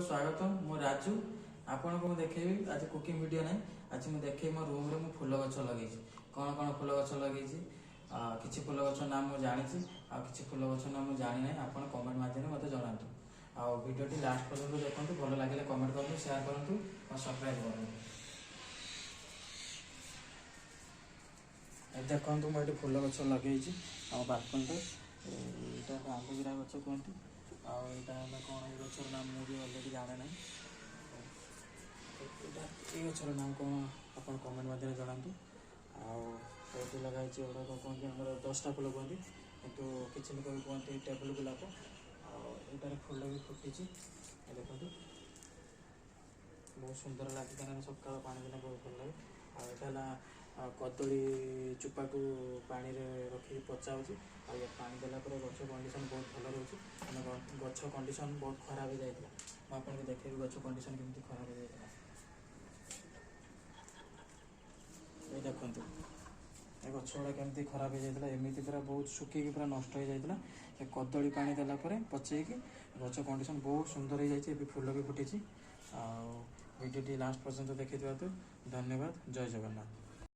स्वागत मु राजू आपन को देखेबी आज कुकिंग वीडियो नहीं आज मुझे देखे मो रूम रे मु फूल गछ लगे कौन कौन फूल गछ लगे किसी फूल गछ नाम मुझे जानी किसी फूल गछ नाम मुझे जानी ना आप कमेंट माध्यम मत जनातु आ वीडियो लास्ट पर्यटन देखते भल लगे कमेंट करूँ शेयर करूँ और सब्सक्राइब करूँ। देखो मुझे फूल गछ लगे बालकनी यहाँ आंबगिरा गछ कहती आईटा कौन ये गचर नाम मुझे अलरेडी जाने ना ये गचर नाम कौन आप कमेंट मध्य जनातु आठ लगाई गुड़ाक कहते आम 10टा फूल कहती कितु किसी लोग कहते टेबुल गोलाप आटार फूल भी फुटी देखो बहुत सुंदर लगे क्या सकाल पानी देना बहुत भल लगे आटा कदली चुपा को पानी रखी पचा पानी देला गछ कंडीशन बहुत भल रोचे गछ कंडीशन बहुत खराब हो जाता मुझे देखेबी गछ कंडीशन केमती खराब हो जाता देखु ये गछ गुड़ा केमती खराब हो जाता एमती पूरा बहुत सुखी पूरा नष्ट हो जाता कदली पानी देला पचेकी गछ कंडीशन बहुत सुंदर हो जाए फूल भी फुटी वीडियो लास्ट पर्यंत देखी धन्यवाद। जय जगन्नाथ।